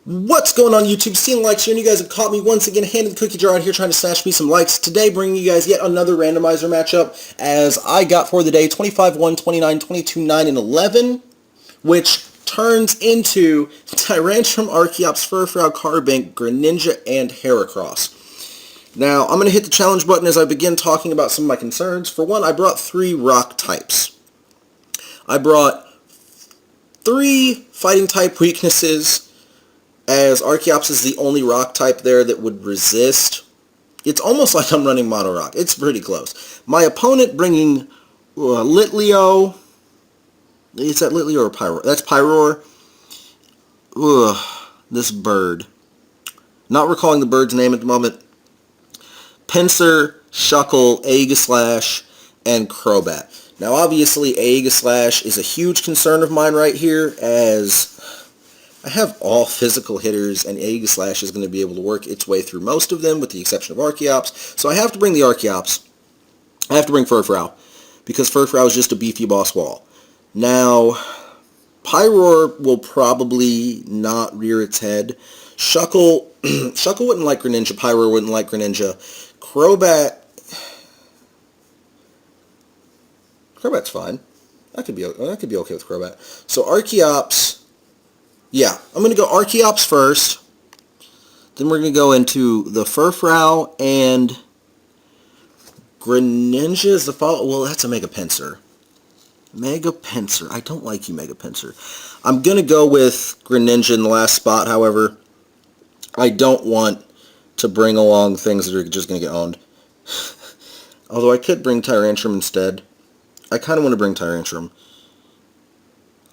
What's going on YouTube? StealingLikes here, and you guys have caught me once again handing the cookie jar out here trying to snatch me some likes. Today bringing you guys yet another randomizer matchup as I got for the day 25-1, 29, 22-9, and 11, which turns into Tyrantrum, Archeops, Furfrou, Carbink, Greninja, and Heracross. Now, I'm going to hit the challenge button as I begin talking about some of my concerns. For one, I brought 3 rock types. I brought 3 fighting type weaknesses, as Archeops is the only rock type there that would resist. It's almost like I'm running Mono Rock. It's pretty close. My opponent bringing Litleo. Is that Litleo or Pyroar? That's Pyroar. This bird. Not recalling the bird's name at the moment. Pinsir, Shuckle, Aegislash, and Crobat. Now obviously Aegislash is a huge concern of mine right here, as I have all physical hitters, and Aegislash is going to be able to work its way through most of them, with the exception of Archeops. So I have to bring the Archeops. I have to bring Furfrou, because Furfrou is just a beefy boss wall. Now, Pyroar will probably not rear its head. Shuckle wouldn't like Greninja. Pyroar wouldn't like Greninja. Crobat's fine. I could be okay with Crobat. So Archeops. Yeah, I'm going to go Archeops first. Then we're going to go into the Furfrou and Greninja is the follow. Well, that's a Mega Pinsir. Mega Pinsir. I don't like you, Mega Pinsir. I'm going to go with Greninja in the last spot, however. I don't want to bring along things that are just going to get owned. Although I could bring Tyrantrum instead. I kind of want to bring Tyrantrum,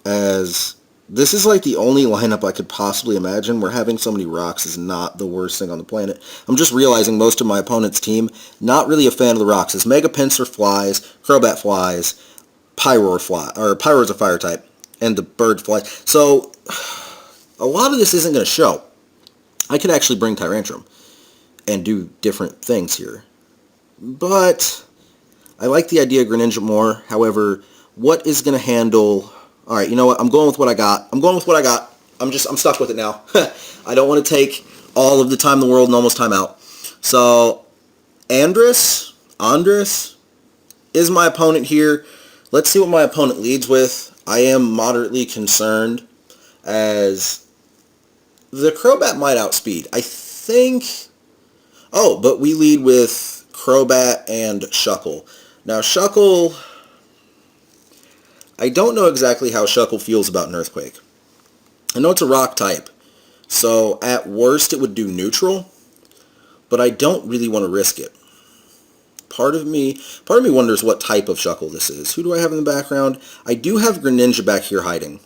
as this is like the only lineup I could possibly imagine where having so many rocks is not the worst thing on the planet. I'm just realizing most of my opponent's team, not really a fan of the rocks. As Mega Pinsir flies, Crobat flies, Pyroar's a fire type, and the bird flies. So, a lot of this isn't going to show. I could actually bring Tyrantrum and do different things here. But I like the idea of Greninja more. However, what is going to handle... Alright, you know what? I'm going with what I got. I'm stuck with it now. I don't want to take all of the time in the world and almost time out. So, Andrus is my opponent here. Let's see what my opponent leads with. I am moderately concerned, as the Crobat might outspeed. I think... Oh, but we lead with Crobat and Shuckle. Now, Shuckle... I don't know exactly how Shuckle feels about an Earthquake. I know it's a rock type, so at worst it would do neutral, but I don't really want to risk it. Part of me wonders what type of Shuckle this is. Who do I have in the background? I do have Greninja back here hiding.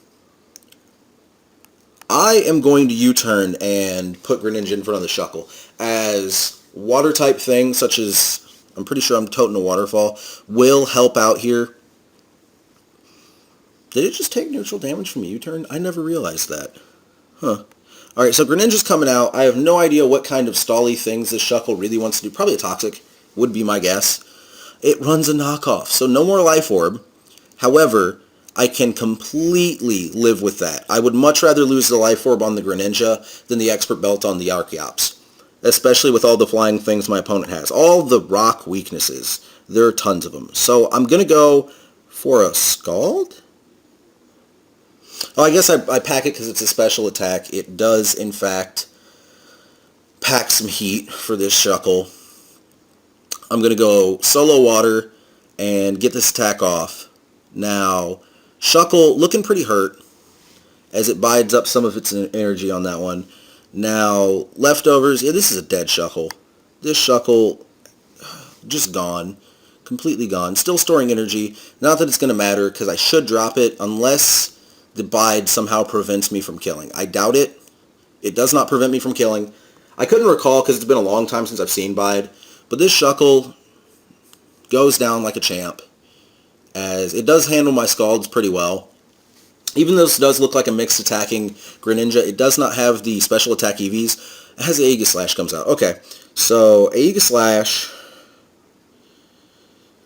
I am going to U-turn and put Greninja in front of the Shuckle, as water type things, such as, I'm pretty sure I'm toting a waterfall, will help out here. Did it just take neutral damage from a U-turn? I never realized that. Huh. Alright, so Greninja's coming out. I have no idea what kind of stally things this Shuckle really wants to do. Probably a Toxic, would be my guess. It runs a knockoff, so no more Life Orb. However, I can completely live with that. I would much rather lose the Life Orb on the Greninja than the Expert Belt on the Archeops. Especially with all the flying things my opponent has. All the rock weaknesses. There are tons of them. So I'm going to go for a Scald? Oh, I guess I pack it because it's a special attack. It does, in fact, pack some heat for this Shuckle. I'm going to go solo water and get this attack off. Now, Shuckle looking pretty hurt, as it bides up some of its energy on that one. Now, leftovers. Yeah, this is a dead Shuckle. This Shuckle, just gone. Completely gone. Still storing energy. Not that it's going to matter, because I should drop it, unless the bide somehow prevents me from killing. I doubt it. It does not prevent me from killing. I couldn't recall because it's been a long time since I've seen bide. But this Shuckle goes down like a champ, as it does handle my Scalds pretty well. Even though this does look like a mixed attacking Greninja, it does not have the special attack EVs. It has Aegislash comes out. Okay, so Aegislash.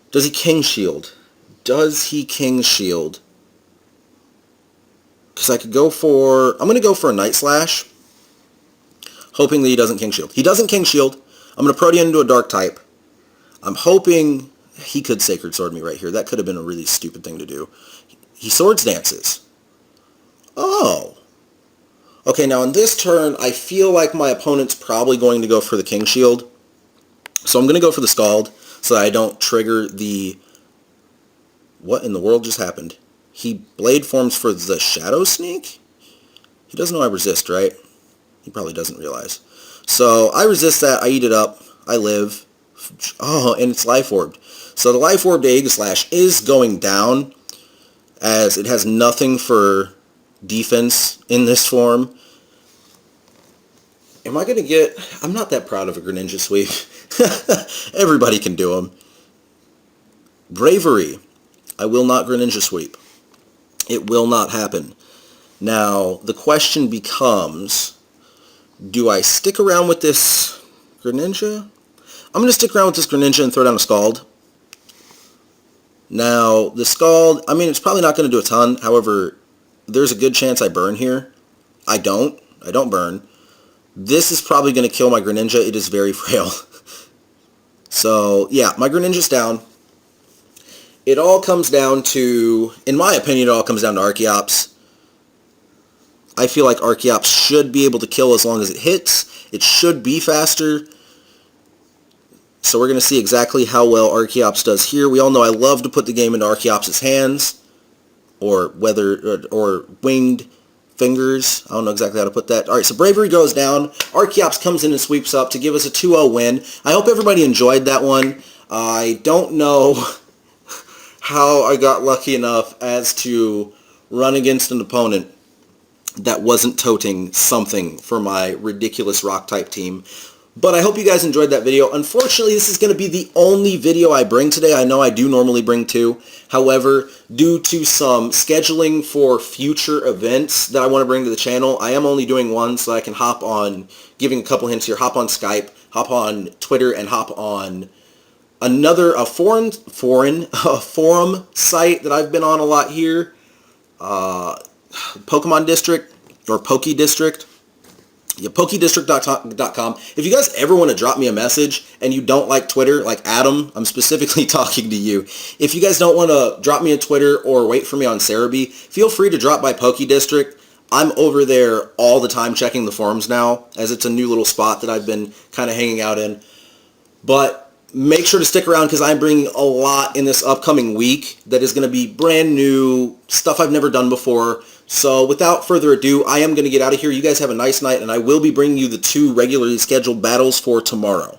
Does he King Shield? Does he King Shield? Because I could go for... I'm going to go for a Night Slash. hoping that he doesn't King Shield. He doesn't King Shield. I'm going to Protean into a Dark type. I'm hoping he could Sacred Sword me right here. That could have been a really stupid thing to do. He Swords Dances. Oh. Okay, now in this turn, I feel like my opponent's probably going to go for the King Shield. So I'm going to go for the Scald so that I don't trigger the... What in the world just happened? He Blade Forms for the Shadow Sneak? He doesn't know I resist, right? He probably doesn't realize. So I resist that. I eat it up. I live. Oh, and it's Life Orbed. So the Life Orbed Aegislash is going down as it has nothing for defense in this form. Am I going to get... I'm not that proud of a Greninja Sweep. Everybody can do them. Bravery. I will not Greninja Sweep. It will not happen. Now, the question becomes, do I stick around with this Greninja? I'm going to stick around with this Greninja and throw down a Scald. Now, the Scald, I mean, it's probably not going to do a ton. However, there's a good chance I burn here. I don't. I don't burn. This is probably going to kill my Greninja. It is very frail. So, yeah, my Greninja's down. It all comes down to, in my opinion, it all comes down to Archeops. I feel like Archeops should be able to kill as long as it hits. It should be faster. So we're going to see exactly how well Archeops does here. We all know I love to put the game into Archeops' hands, or winged fingers. I don't know exactly how to put that. All right, so Bravery goes down. Archeops comes in and sweeps up to give us a 2-0 win. I hope everybody enjoyed that one. I don't know how I got lucky enough as to run against an opponent that wasn't toting something for my ridiculous rock-type team. But I hope you guys enjoyed that video. Unfortunately, this is going to be the only video I bring today. I know I do normally bring two. However, due to some scheduling for future events that I want to bring to the channel, I am only doing one so I can hop on, giving a couple hints here, hop on Skype, hop on Twitter, and hop on a forum site that I've been on a lot here, Pokemon District, or Poke District. Yeah, PokeDistrict.com. If you guys ever want to drop me a message and you don't like Twitter, like Adam, I'm specifically talking to you. If you guys don't want to drop me a Twitter or wait for me on Cerebi, feel free to drop by Poke District. I'm over there all the time checking the forums now, as it's a new little spot that I've been kind of hanging out in. But make sure to stick around because I'm bringing a lot in this upcoming week that is going to be brand new, stuff I've never done before. So without further ado, I am going to get out of here. You guys have a nice night, and I will be bringing you the 2 regularly scheduled battles for tomorrow.